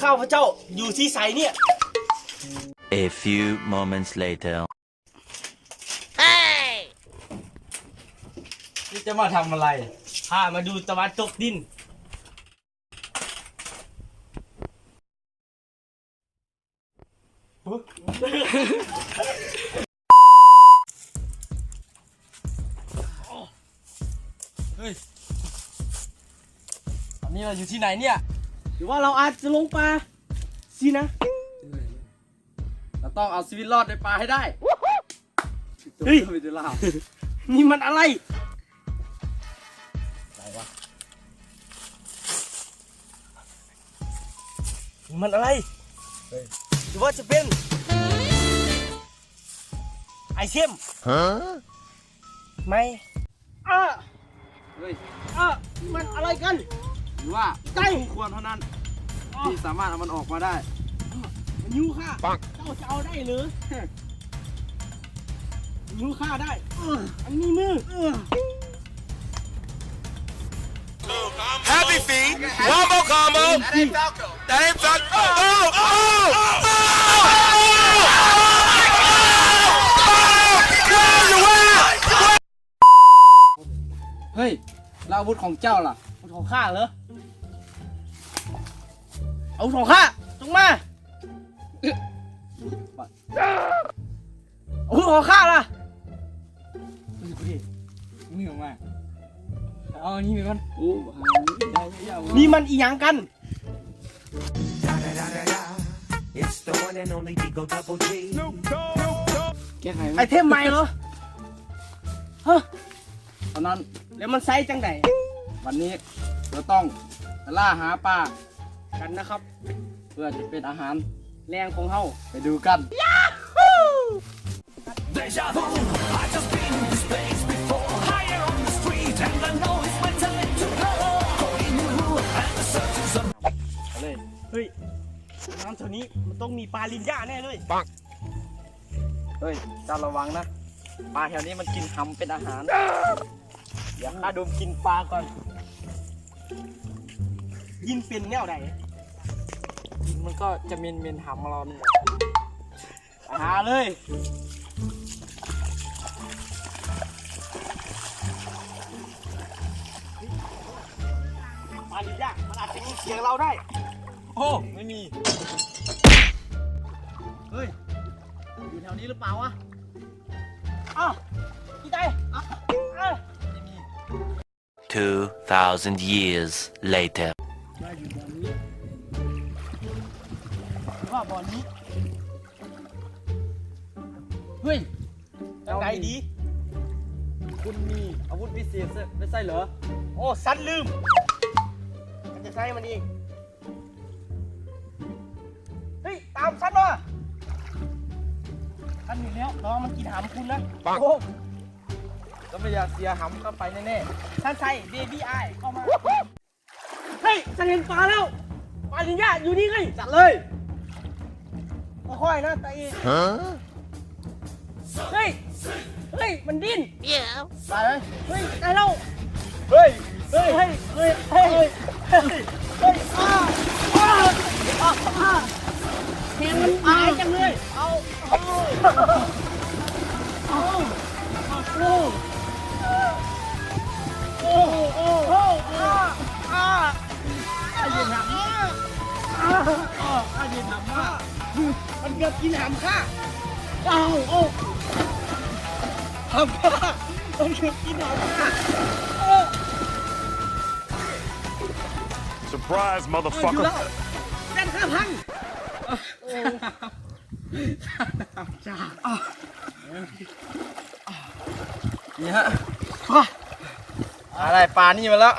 ข้าพเจ้าอยู่ที่ไสเนี่ย A few moments later นี่จะมาทำอะไรข้ามาดูตะวันตกดินเฮ้ยตอนนี้เราอยู่ที่ไหนเนี่ยหรือว่าเราอาจจะลงป่าสินะเราต้องเอาชีวิตรอดในป่าให้ได้ เฮ้ย ไม่ได้ล่า นี่มันอะไรมันอะไรหรือว่าจะเป็นไอเทมไม่อ่ะ เฮ้ย อ่ะมันอะไรกัน หรือว่า ใช่ คู่ควรเท่านั้นที่สามารถเอามันออกมาได้ มันยูค่าเจ้าจะเอาได้หรือยูค่าได้อันนี้มือHappy feet. One more combo. That ain't Falco. That ain't Falco. Oh! เฮ้ยแล้วอาวุธของเจ้าล่ะ อาวุธของข้าเหรออาวุธของข้าจงมาอาวุธของข้าล่ะ นี่ออกมาเอาอันนี้ไปก่อนโอ้ได้ยาว นี่มันอีหยังกัน It's the one and only Digo Double G. แก้ไข ไอเทมใหม่เหรอฮะ ตอนนั้น แล้วมันไซส์จังไหน วันนี้เราต้องล่าหาปลา กันนะครับ เพื่อจะเป็นอาหาร แรงของเฮา ไปดูกัน Deja vu. I just been in this place before. Higher on the street and the noise went time to go. Going new and the search is on. เลย เฮ้ยน้ำแถวนี้มันต้องมีปลาลินย่าแน่เลย เฮ้ยเจ้าระวังนะปลาแถวนี้มันกินหำเป็นอาหาร เดี๋ยวข้าดมกินปลาก่อน ยินเป็นแนวไหน มันก็จะเมนเมนหำเราเนี่ย หาเลย ปลาลินย่ามันอาจจะมีเสียงเราได้ โอ้ไม่มี เฮ้ย อยู่แถวนี้หรือเปล่าวะ อ้าวพี่ใจอ่ะอ่ะ 2,000 years later ได้อยู่บอลนี้หรือว่าบอลนี้ เฮ้ย จังไงดี คุณมีอาวุธพิเศษไม่ใช่เหรอ โอ้สันลืม มันจะใช้มันเอง เฮ้ย ตามฉันมาฉันอยู่แล้วน้องมันกินหามคุณนะโอ้ ก็ไม่อยากเสียหำเข้าไปแน่ ฉันใส่เบบี้ไอเข้ามา เฮ้ย ฉันเห็นปลาแล้ว ปลาลินย่าอยู่นี่ไง ๆจัดเลย ค่อยๆนะตาเองเฮ้ย เฮ้ย มันดิ้น ไปเลย เฮ้ยได้แล้ว เฮ้ย เฮ้ย เฮ้ย เฮ้ย เฮ้ย เฮ้ย เฮ้ยอ้าอ้าอ้าแทงมันหายจังเลย เอาเอาเอาโอ้โอ้โอ้อ้ายืนหำยืนหำมันเกือบกินหำข้าเอาโอ้หำข้ามันเกือบกินหำข้า Surprise, อยู่ motherfucker. แล้วแว่นข้าพังจ้า นี่ฮะอะไรปลานี่มาแล้ว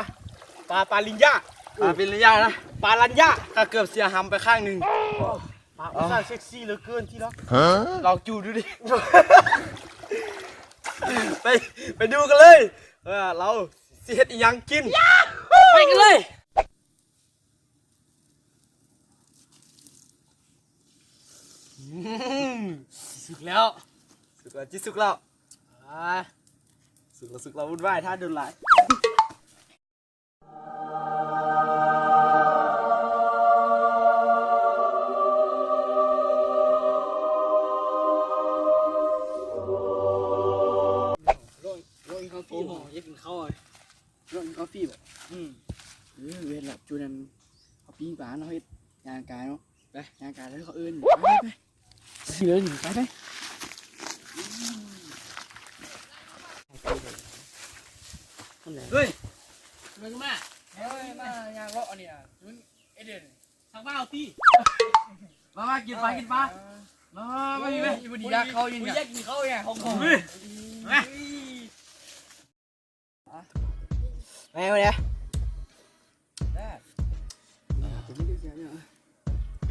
ปลาลินย่า ปลาเป็นระยะนะ ปลาลันย่า ถ้าเกือบเสียหำไปข้างหนึ่ง ปลาอุตส่าห์เซ็กซี่เหลือเกินที่รัก ลองจูดูดิ ไปดูกันเลยเราสิเฮ็ดอีหยังกิน ไปกันเลยสุกแล้ว สุกแล้วจิสุกแล้ว อ่า สุกแล้ววุ่นวายท่าโดนหลาย กาแฟบ่เวทละจูนั้นเขาปิ้งปลาเนาะเฮ็ดยางกายเนาะไปยางกายแล้วเขาเอิ้นไปเดินไปเฮ้ยมึงมาเฮ้ยมายางเลาะเนี่ยมึงเอเดนทางบ้านเอาตีมากินปลามาอยู่ไหมอยู่ดีนะเขาอยู่เนี่ยกินเขาเนี่ยของมาแม่มาเนี่ย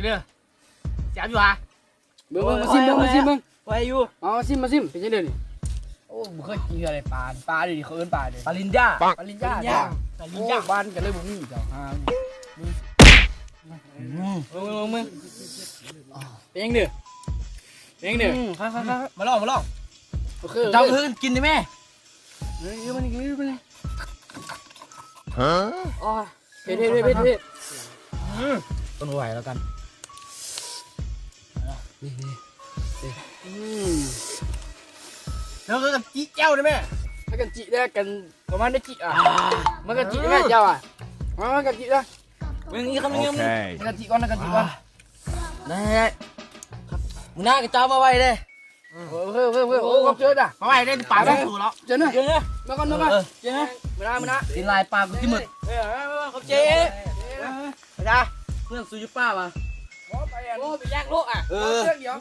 เด้อแซ่บอยู่ฮะเบิ่งมาซิมไปอยู่เอาซิมเป็นจังได๋นี่โอ้บ่เคยกินอะไรปลาดิเขาเอิ้นปลาดิปลาลินญ่าบ้านกันเลยบ่มีเจ้ามึงเป็นยังเด้อมาลองเจ้าเพิ่นกินได้แม่เฮ้ยมันอ๋อเผ็ดต้นไหวแล้วกันนี่แล้วก็กับจีเจ้าได้ไหมถ้ากันจีได้กันประมาณได้จีมันกันจีได้ไหมเจ้ามันกันจีได้มึงนี่คำนึงกันจีก่อนได้มึงน่ากับเจ้ามาไว้เลยโอ้ก็เจอจ้ะมาไว้ได้ป่าได้ถูกแล้วเจอเนอะมาก่อนเจอมานะกินลายปลากูที่มึงเขาเจ๊ไปจ้าเพื่อนซูยุป้ามาโอ้ไปแยกโลกอ่ะเดี๋ยว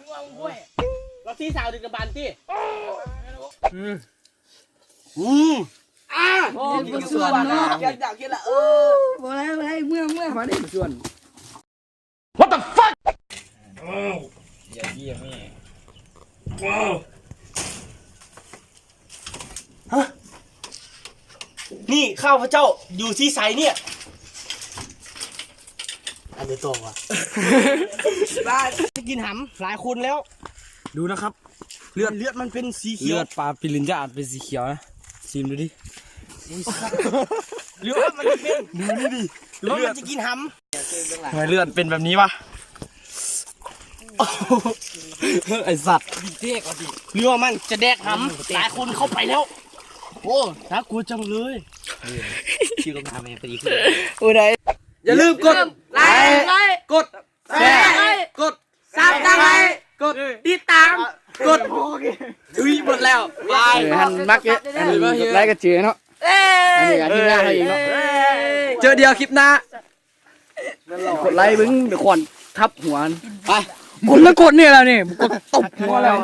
เราที่สาวดึกกระบาลที่กินส่วนนะอยากกินละมาเลยเมื่อมาได้ส่วน What the fuck อย่าเยี่ยมแม่ฮะนี่ข้าวพระเจ้าอยู่ที่ไซเนี่ยอันเดียวตัวว่ะบ้าจะกินหำหลายคนแล้วดูนะครับเลือดมันเป็นสีเขียวเลือดปลาปิลินจะอาจเป็นสีเขียวนะชิมดูดิเลือดมันจะเป็นดูนี่ดิเลือดจะกินหำทำไมเลือดเป็นแบบนี้วะไอสัตว์เด็กอ่ะดิเรือมันจะแดกหำหลายคนเข้าไปแล้วโอ้น่ากลัวจังเลยชื่อลงทำเองพอดีขึ้นโอ้ได้อย่าลืมกดไลค์กดแชร์กดซับสไครต์กดติดตามกดทวีตหมดแล้วไลค์หันมักเยอะอันนี้กดไลค์ก็เจอเนาะอันนี้ทีมงานเราเองเนาะเจอเดียวคลิปหน้ากดไลค์บึ้งเดี๋ยวขวัญทับหัวไปกดแล้วกดเนี่ยแล้วนี่กดตบหัวแล้ว